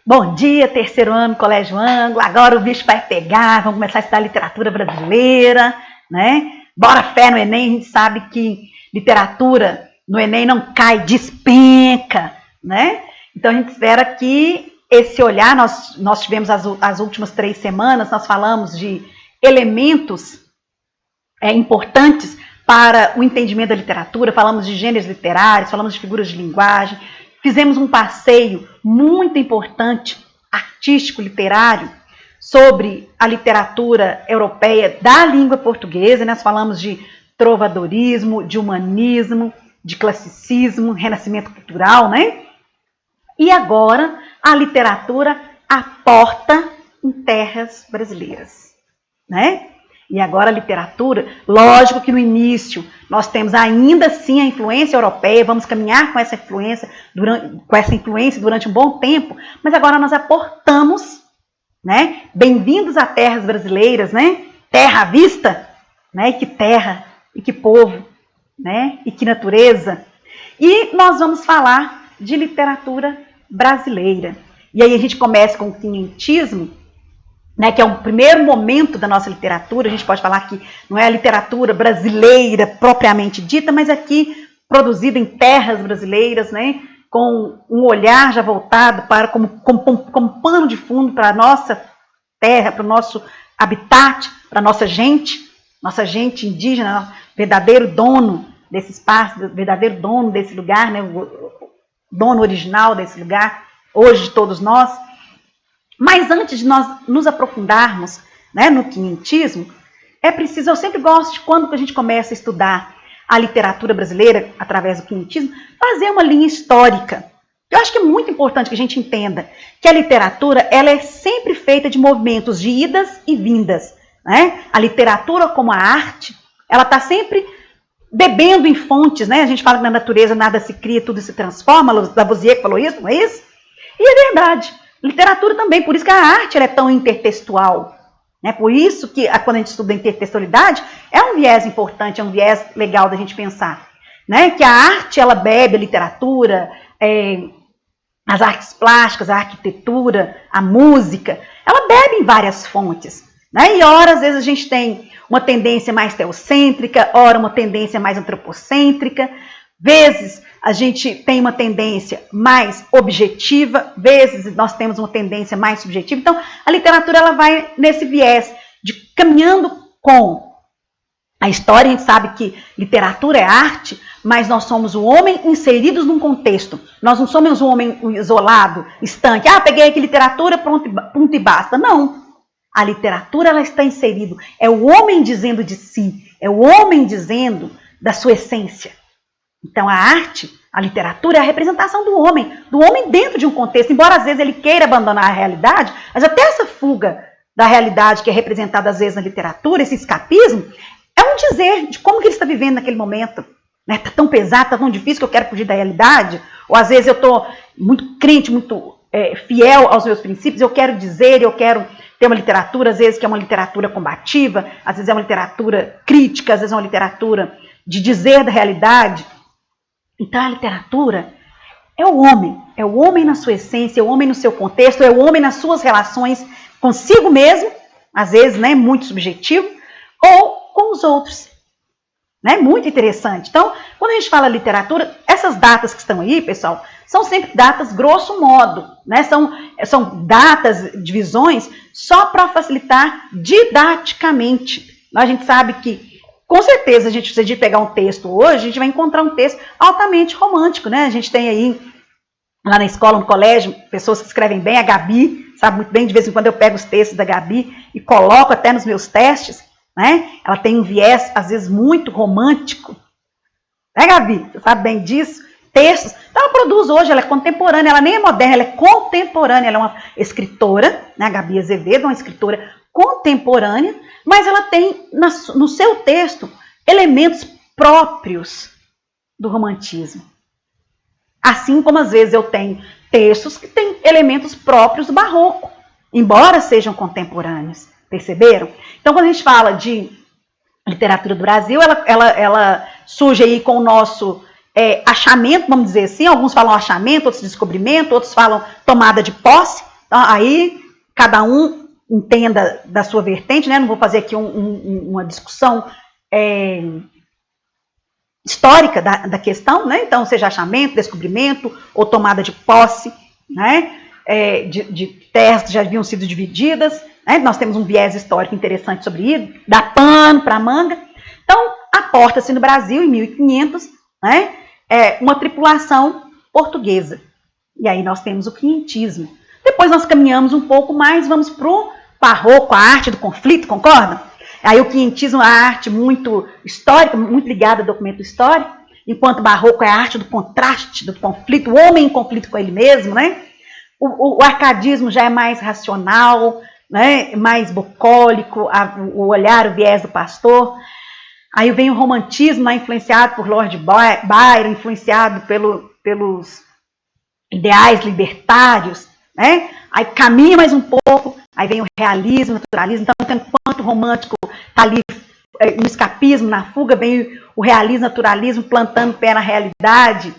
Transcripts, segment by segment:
Bom dia, terceiro ano, Colégio Ângulo. Agora o bicho vai pegar, vamos começar a estudar literatura brasileira, né? Bora fé no Enem, a gente sabe que literatura no Enem não cai, despenca, né? Então a gente espera que esse olhar, nós tivemos as últimas 3 semanas, nós falamos de elementos importantes para o entendimento da literatura, falamos de gêneros literários, falamos de figuras de linguagem, fizemos um passeio muito importante, artístico, literário, sobre a literatura europeia da língua portuguesa. Nós falamos de trovadorismo, de humanismo, de classicismo, renascimento cultural, né? E agora a literatura aporta em terras brasileiras, né? E agora a literatura, lógico que no início nós temos ainda assim a influência europeia, vamos caminhar com essa influência durante um bom tempo, mas agora nós aportamos, né? Bem-vindos a terras brasileiras, né? Terra à vista, né? E que terra, e que povo, né? E que natureza. E nós vamos falar de literatura brasileira. E aí a gente começa com o quinhentismo, né, que é o primeiro momento da nossa literatura. A gente pode falar que não é a literatura brasileira propriamente dita, mas aqui produzida em terras brasileiras, né, com um olhar já voltado para como pano de fundo para a nossa terra, para o nosso habitat, para a nossa gente indígena, verdadeiro dono desse espaço, verdadeiro dono desse lugar, né, o dono original desse lugar, hoje de todos nós. Mas antes de nós nos aprofundarmos, né, no quinhentismo, é preciso, eu sempre gosto de quando a gente começa a estudar a literatura brasileira através do quinhentismo, fazer uma linha histórica. Eu acho que é muito importante que a gente entenda que a literatura ela é sempre feita de movimentos de idas e vindas, né? A literatura como a arte, ela está sempre bebendo em fontes, né? A gente fala que na natureza nada se cria, tudo se transforma. Lavoisier falou isso, não é isso? E é verdade. Literatura também, por isso que a arte ela é tão intertextual, né? Por isso que quando a gente estuda intertextualidade, é um viés importante, é um viés legal da gente pensar, né? Que a arte ela bebe a literatura, as artes plásticas, a arquitetura, a música, ela bebe em várias fontes, né? E ora, às vezes a gente tem uma tendência mais teocêntrica, ora uma tendência mais antropocêntrica, vezes a gente tem uma tendência mais objetiva, vezes nós temos uma tendência mais subjetiva. Então, a literatura ela vai nesse viés de caminhando com a história. A gente sabe que literatura é arte, mas nós somos o homem inseridos num contexto. Nós não somos um homem isolado, estanque. Peguei aqui literatura, pronto e basta. Não. A literatura ela está inserida. É o homem dizendo de si, é o homem dizendo da sua essência. Então, a arte, a literatura é a representação do homem dentro de um contexto, embora às vezes ele queira abandonar a realidade, mas até essa fuga da realidade que é representada às vezes na literatura, esse escapismo, é um dizer de como que ele está vivendo naquele momento. Está tão pesado, está tão difícil que eu quero fugir da realidade, ou às vezes eu estou muito crente, muito fiel aos meus princípios, eu quero dizer, eu quero ter uma literatura, às vezes que é uma literatura combativa, às vezes é uma literatura crítica, às vezes é uma literatura de dizer da realidade. Então, a literatura é o homem na sua essência, é o homem no seu contexto, é o homem nas suas relações consigo mesmo, às vezes, né, muito subjetivo, ou com os outros. Né? Muito interessante. Então, quando a gente fala literatura, essas datas que estão aí, pessoal, são sempre datas grosso modo, né? São datas, divisões, só para facilitar didaticamente. A gente sabe que com certeza, se a gente pegar um texto hoje, a gente vai encontrar um texto altamente romântico, né? A gente tem aí, lá na escola, no colégio, pessoas que escrevem bem, a Gabi, sabe muito bem, de vez em quando eu pego os textos da Gabi e coloco até nos meus testes, né? Ela tem um viés, às vezes, muito romântico. Né, Gabi? Você sabe bem disso? Textos. Então, ela produz hoje, ela é contemporânea, ela nem é moderna, ela é contemporânea, ela é uma escritora, né? A Gabi Azevedo é uma escritora contemporânea, mas ela tem no seu texto elementos próprios do romantismo. Assim como às vezes eu tenho textos que têm elementos próprios do barroco, embora sejam contemporâneos. Perceberam? Então, quando a gente fala de literatura do Brasil, ela surge aí com o nosso achamento, vamos dizer assim. Alguns falam achamento, outros descobrimento, outros falam tomada de posse, Então, aí, cada um entenda da sua vertente, né? Não vou fazer aqui uma discussão histórica da questão, né? Então, seja achamento, descobrimento ou tomada de posse, né? De terras que já haviam sido divididas, né? Nós temos um viés histórico interessante sobre isso, dá pano para manga. Então, aporta-se no Brasil, em 1500, né? Uma tripulação portuguesa. E aí nós temos o quinhentismo. Depois nós caminhamos um pouco mais, vamos para o barroco, a arte do conflito, concorda? Aí o quinhentismo é a arte muito histórica, muito ligada ao documento histórico, enquanto o barroco é a arte do contraste, do conflito, o homem em conflito com ele mesmo, né? O arcadismo já é mais racional, né? Mais bucólico, o olhar, o viés do pastor. Aí vem o romantismo, né? Influenciado por Lord Byron, influenciado pelos ideais libertários, né? Aí caminha mais um pouco, aí vem o realismo, o naturalismo. Então, enquanto o romântico está ali no escapismo, na fuga, vem o realismo, naturalismo, plantando pé na realidade,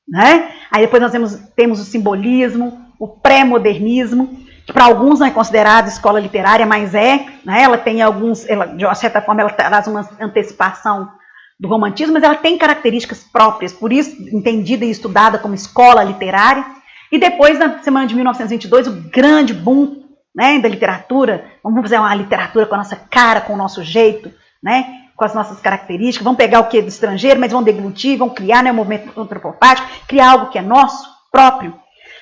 né? Aí depois nós temos o simbolismo, o pré-modernismo, que para alguns não é considerado escola literária, mas né? Ela tem de certa forma, ela traz uma antecipação do romantismo, mas ela tem características próprias, por isso entendida e estudada como escola literária. E depois, na semana de 1922, o grande boom, né, da literatura. Vamos fazer uma literatura com a nossa cara, com o nosso jeito, né, com as nossas características. Vamos pegar o que é do estrangeiro, mas vamos deglutir, vamos criar, né, um movimento antropofágico, criar algo que é nosso, próprio.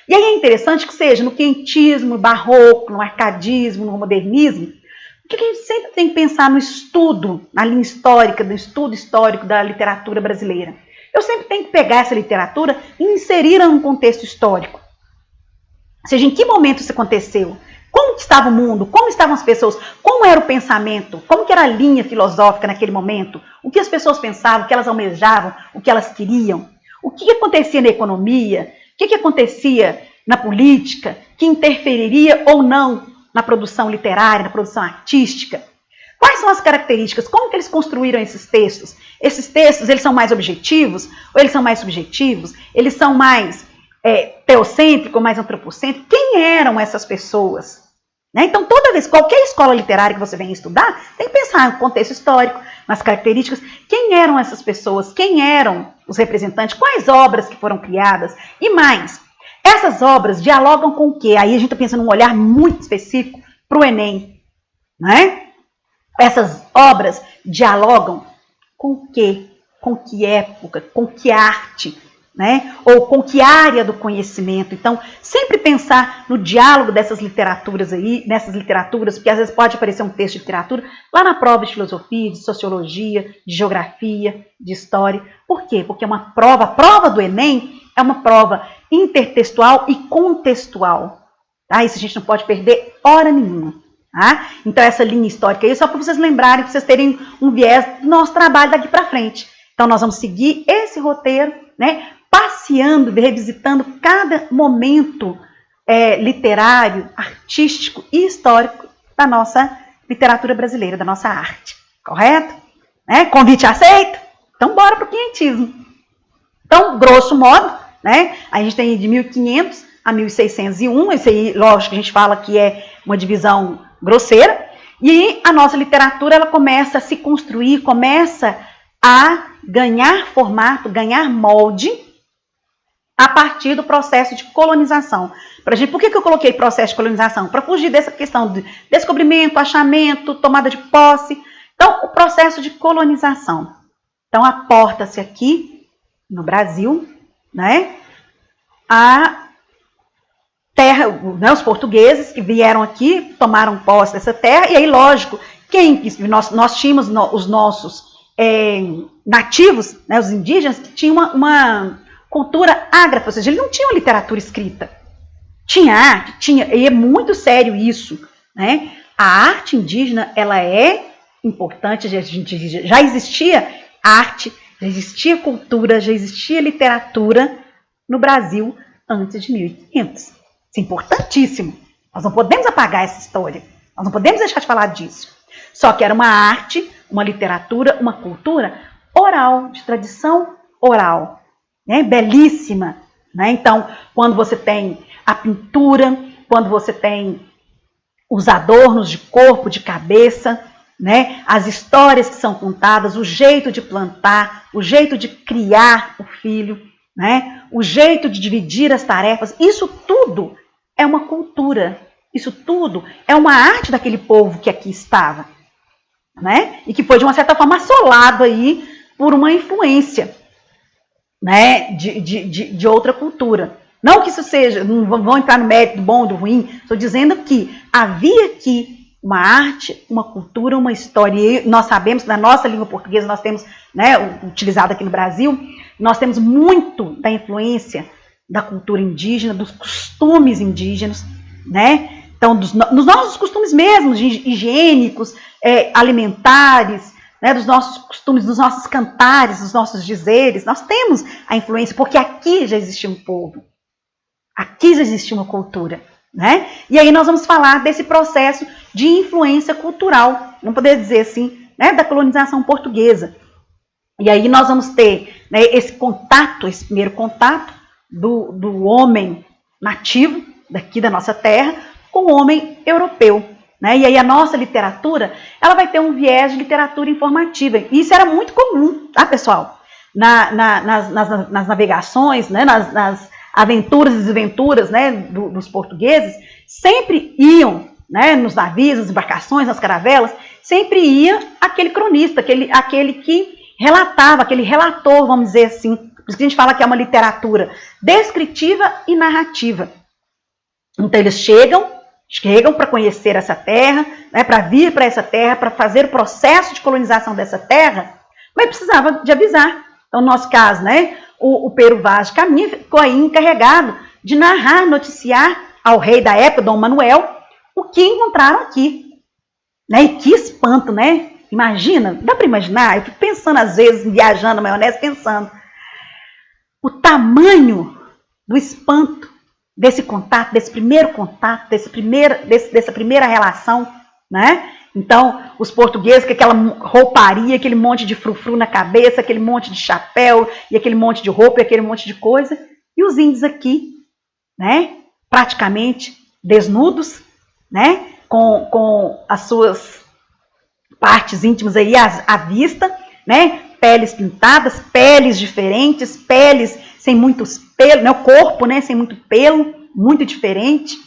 E aí é interessante que seja no quinhentismo, no barroco, no arcadismo, no modernismo, que a gente sempre tem que pensar no estudo, na linha histórica, no estudo histórico da literatura brasileira. Eu sempre tenho que pegar essa literatura e inserir num contexto histórico. Ou seja, em que momento isso aconteceu? Como estava o mundo? Como estavam as pessoas? Como era o pensamento? Como que era a linha filosófica naquele momento? O que as pessoas pensavam, o que elas almejavam, o que elas queriam? O que acontecia na economia? O que acontecia na política? Que interferiria ou não na produção literária, na produção artística? Quais são as características? Como que eles construíram esses textos? Esses textos, eles são mais objetivos ou eles são mais subjetivos? Eles são mais teocêntricos ou mais antropocêntricos? Quem eram essas pessoas? Né? Então, toda vez, qualquer escola literária que você venha estudar, tem que pensar no contexto histórico, nas características. Quem eram essas pessoas? Quem eram os representantes? Quais obras que foram criadas? E mais, essas obras dialogam com o quê? Aí a gente está pensando num olhar muito específico para o Enem. Né? Essas obras dialogam com o quê? Com que época? Com que arte? Né? Ou com que área do conhecimento? Então, sempre pensar no diálogo dessas literaturas aí, nessas literaturas, porque às vezes pode aparecer um texto de literatura lá na prova de filosofia, de sociologia, de geografia, de história. Por quê? Porque a prova do Enem é uma prova intertextual e contextual. Tá? Isso a gente não pode perder hora nenhuma. Tá? Então, essa linha histórica aí, só para vocês lembrarem, para vocês terem um viés do nosso trabalho daqui para frente. Então, nós vamos seguir esse roteiro, né, passeando, revisitando cada momento literário, artístico e histórico da nossa literatura brasileira, da nossa arte. Correto? Né? Convite aceito? Então, bora para o quinhentismo. Então, grosso modo, né, a gente tem de 1500 a 1601, isso aí, lógico, a gente fala que é uma divisão grosseira, e a nossa literatura ela começa a se construir, começa a ganhar formato, ganhar molde, a partir do processo de colonização. Por que eu coloquei processo de colonização? Para fugir dessa questão de descobrimento, achamento, tomada de posse. Então, o processo de colonização. Então, aporta-se aqui, no Brasil, né, a terra, né, os portugueses que vieram aqui, tomaram posse dessa terra, e aí, lógico, nós tínhamos os nossos nativos, né, os indígenas, que tinham uma cultura ágrafa, ou seja, eles não tinham literatura escrita. Tinha arte, e é muito sério isso. Né? A arte indígena, ela é importante, já existia arte, já existia cultura, já existia literatura no Brasil antes de 1500. Isso é importantíssimo. Nós não podemos apagar essa história. Nós não podemos deixar de falar disso. Só que era uma arte, uma literatura, uma cultura oral, de tradição oral. Né? Belíssima. Né? Então, quando você tem a pintura, quando você tem os adornos de corpo, de cabeça, né? As histórias que são contadas, o jeito de plantar, o jeito de criar o filho, né? O jeito de dividir as tarefas, isso tudo é uma cultura, isso tudo é uma arte daquele povo que aqui estava, né? E que foi de uma certa forma assolado aí por uma influência, né? de outra cultura. Não que isso seja, não vão entrar no mérito do bom ou do ruim, estou dizendo que havia aqui uma arte, uma cultura, uma história. E nós sabemos que na nossa língua portuguesa nós temos, né, utilizada aqui no Brasil, nós temos muito da influência da cultura indígena, dos costumes indígenas, né? Então, nos nossos costumes mesmos, higiênicos, alimentares, né, dos nossos costumes, dos nossos cantares, dos nossos dizeres, nós temos a influência, porque aqui já existia um povo, aqui já existia uma cultura, né? E aí nós vamos falar desse processo de influência cultural, não poder dizer assim, né, da colonização portuguesa. E aí nós vamos ter, né, esse contato, esse primeiro contato do homem nativo daqui da nossa terra com o homem europeu, né? E aí a nossa literatura, ela vai ter um viés de literatura informativa. E isso era muito comum, tá, pessoal? Nas navegações, né, nas aventuras e desventuras, né, dos portugueses, sempre iam, né, nos navios, nas embarcações, nas caravelas, sempre ia aquele cronista, aquele que relatava, aquele relator, vamos dizer assim. Por isso que a gente fala que é uma literatura descritiva e narrativa. Então eles chegam para conhecer essa terra, né, para vir para essa terra, para fazer o processo de colonização dessa terra, mas precisava de avisar. Então, no nosso caso, né, o Pero Vaz de Caminha ficou aí encarregado de narrar, noticiar ao rei da época, Dom Manuel, o que encontraram aqui. Né? E que espanto, né? Imagina, dá para imaginar? Eu fico pensando às vezes, viajando na maionese, pensando o tamanho do espanto desse contato, desse primeiro contato, dessa primeira relação, né? Então, os portugueses com aquela rouparia, aquele monte de frufru na cabeça, aquele monte de chapéu, e aquele monte de roupa, e aquele monte de coisa, e os índios aqui, né? Praticamente desnudos, né? Com as suas partes íntimas aí à vista, né? Peles pintadas, peles diferentes, peles sem muitos pelos, né? O corpo, né? Sem muito pelo, muito diferente,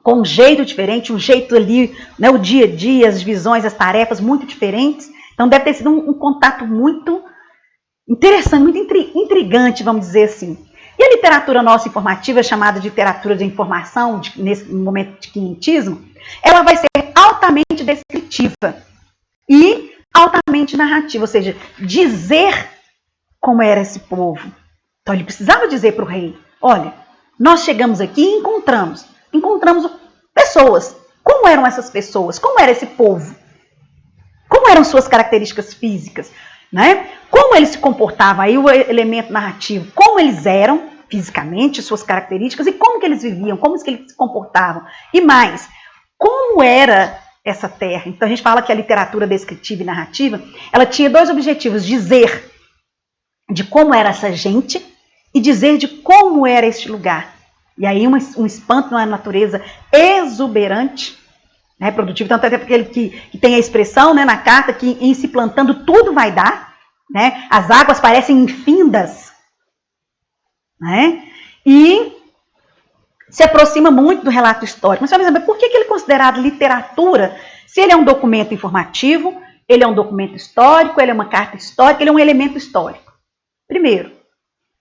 com um jeito diferente, um jeito ali, né? O dia a dia, as visões, as tarefas muito diferentes. Então deve ter sido um contato muito interessante, muito intrigante, vamos dizer assim. E a literatura nossa informativa, chamada de literatura de informação, nesse momento de quinhentismo, ela vai ser altamente descritiva e altamente narrativa, ou seja, dizer como era esse povo. Então ele precisava dizer para o rei, olha, nós chegamos aqui e encontramos pessoas. Como eram essas pessoas? Como era esse povo? Como eram suas características físicas? Né? Como eles se comportavam, aí o elemento narrativo, como eles eram fisicamente, suas características, e como que eles viviam, como que eles se comportavam. E mais, como era essa terra? Então a gente fala que a literatura descritiva e narrativa, ela tinha dois objetivos, dizer de como era essa gente e dizer de como era este lugar. E aí um espanto na natureza exuberante, né, produtivo, tanto é aquele que tem a expressão, né, na carta que em se plantando tudo vai dar, né, as águas parecem infindas, né, e se aproxima muito do relato histórico. Mas você vai saber por que ele é considerado literatura, se ele é um documento informativo, ele é um documento histórico, ele é uma carta histórica, ele é um elemento histórico. Primeiro,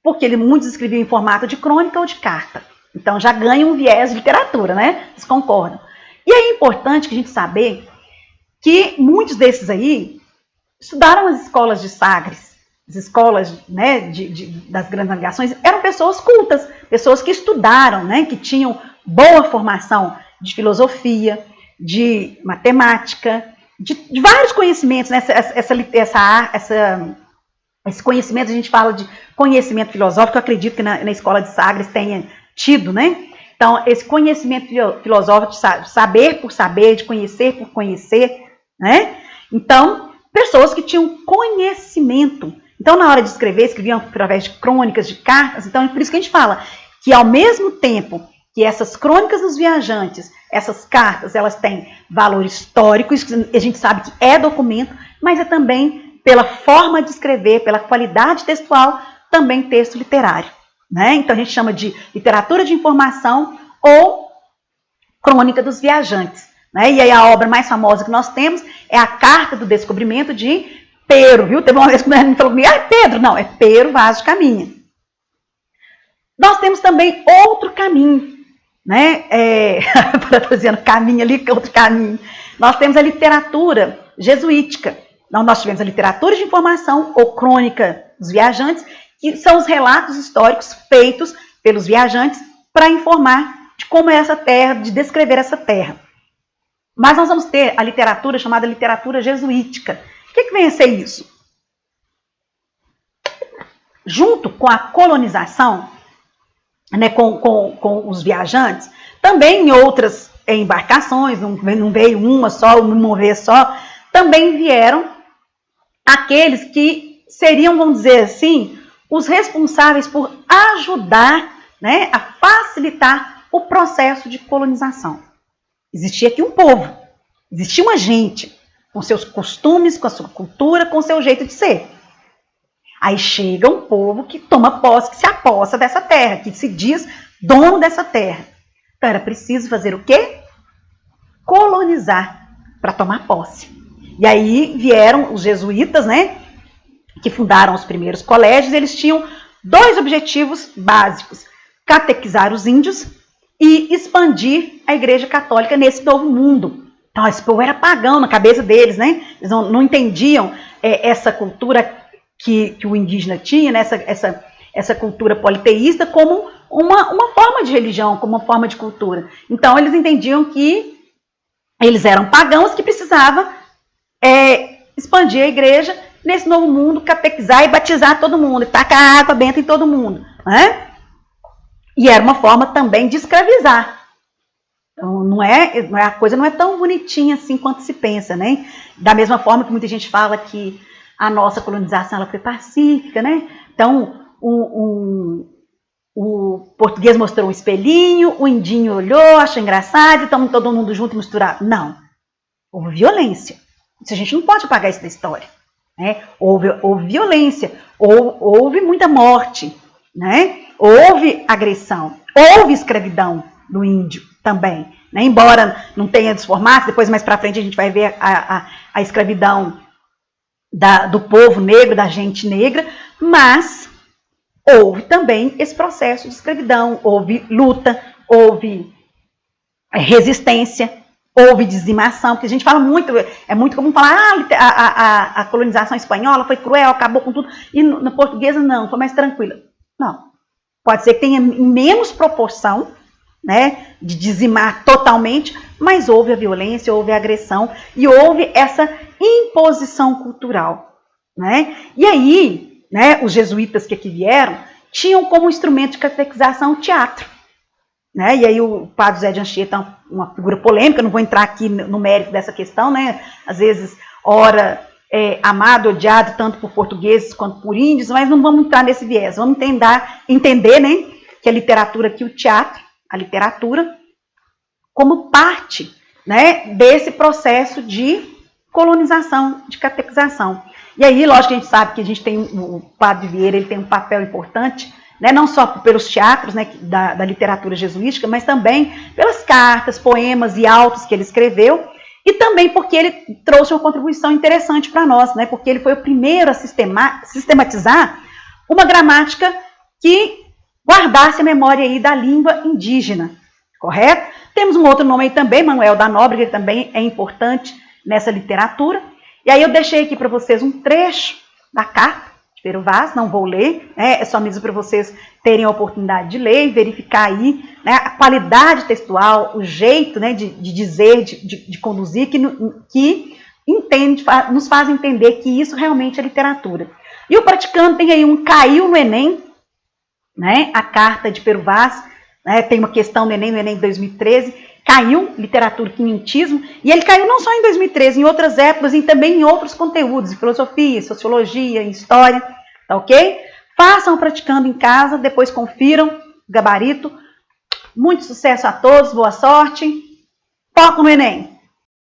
porque muitos escreviam em formato de crônica ou de carta. Então já ganha um viés de literatura, né? Vocês concordam? E é importante que a gente saber que muitos desses aí estudaram as escolas de Sagres, as escolas, né, das grandes navegações, eram pessoas cultas, pessoas que estudaram, né, que tinham boa formação de filosofia, de matemática, de vários conhecimentos, né, esse conhecimento, a gente fala de conhecimento filosófico, eu acredito que na escola de Sagres tenha tido, né? Então, esse conhecimento filosófico, de saber por saber, de conhecer por conhecer, né? Então, pessoas que tinham conhecimento. Então, na hora de escrever, escreviam através de crônicas, de cartas. Então, é por isso que a gente fala que, ao mesmo tempo que essas crônicas dos viajantes, essas cartas, elas têm valor histórico, a gente sabe que é documento, mas é também pela forma de escrever, pela qualidade textual, também texto literário, né? Então a gente chama de literatura de informação ou crônica dos viajantes, né? E aí a obra mais famosa que nós temos é a Carta do Descobrimento de Pero, viu? Teve uma vez que me falou comigo, é Pedro, não, é Pero Vaz de Caminha. Nós temos também outro caminho, né? Estou dizendo caminho ali, que é outro caminho. Nós temos a literatura jesuítica. Então, nós tivemos a literatura de informação ou crônica dos viajantes, que são os relatos históricos feitos pelos viajantes para informar de como é essa terra, de descrever essa terra. Mas nós vamos ter a literatura chamada literatura jesuítica. O que vem a ser isso? Junto com a colonização, né, com os viajantes, também em outras embarcações, não veio uma só, uma vez só, também vieram aqueles que seriam, vamos dizer assim, os responsáveis por ajudar, né, a facilitar o processo de colonização. Existia aqui um povo, existia uma gente, com seus costumes, com a sua cultura, com o seu jeito de ser. Aí chega um povo que toma posse, que se apossa dessa terra, que se diz dono dessa terra. Então era preciso fazer o quê? Colonizar para tomar posse. E aí vieram os jesuítas, né, que fundaram os primeiros colégios. Eles tinham dois objetivos básicos: catequizar os índios e expandir a Igreja Católica nesse novo mundo. Então esse povo era pagão na cabeça deles, né? Eles não entendiam essa cultura que o indígena tinha, né, essa cultura politeísta, como uma forma de religião, como uma forma de cultura. Então, eles entendiam que eles eram pagãos que precisavam expandir a igreja nesse novo mundo, catequizar e batizar todo mundo, e tacar água benta em todo mundo, né? E era uma forma também de escravizar. Então, a coisa não é tão bonitinha assim quanto se pensa, né? Da mesma forma que muita gente fala que a nossa colonização ela foi pacífica, né? Então, o português mostrou um espelhinho, o indinho olhou, achou engraçado, estamos todo mundo junto e misturado. Não. Houve violência. Isso a gente não pode apagar isso da história, né? Houve violência, houve muita morte, né? Houve agressão, houve escravidão do índio também, né? Embora não tenha desformado, depois mais para frente a gente vai ver a escravidão do povo negro, da gente negra, mas houve também esse processo de escravidão, houve luta, houve resistência, houve dizimação, porque a gente fala muito, é muito comum falar, a colonização espanhola foi cruel, acabou com tudo, e na portuguesa não, foi mais tranquila. Não, pode ser que tenha em menos proporção, né, de dizimar totalmente, mas houve a violência, houve a agressão e houve essa imposição cultural, né? E aí, né, os jesuítas que aqui vieram tinham como instrumento de catequização o teatro, né? E aí o padre José de Anchieta é uma figura polêmica, não vou entrar aqui no mérito dessa questão, né? Às vezes, ora amado, odiado tanto por portugueses quanto por índios, mas não vamos entrar nesse viés, vamos entender, né, que a literatura aqui, o teatro, a literatura, como parte, né, desse processo de colonização, de catequização. E aí, lógico que a gente sabe que a gente tem o padre Vieira, ele tem um papel importante, né, não só pelos teatros, né, da literatura jesuítica, mas também pelas cartas, poemas e autos que ele escreveu, e também porque ele trouxe uma contribuição interessante para nós, né, porque ele foi o primeiro a sistematizar uma gramática que guardasse a memória aí da língua indígena, correto? Temos um outro nome aí também, Manuel da Nóbrega, que também é importante nessa literatura. E aí eu deixei aqui para vocês um trecho da carta de Pero Vaz, não vou ler, né? É só mesmo para vocês terem a oportunidade de ler e verificar aí, né, a qualidade textual, o jeito, né, de dizer, de conduzir, que nos faz entender que isso realmente é literatura. E o praticante tem aí um caiu no Enem, né, a carta de Pero Vaz, né, tem uma questão no Enem de 2013, caiu literatura quinhentismo, e ele caiu não só em 2013, em outras épocas e também em outros conteúdos, em filosofia, sociologia, em história, tá ok? Façam praticando em casa, depois confiram o gabarito, Muito sucesso a todos, boa sorte. Foco no Enem!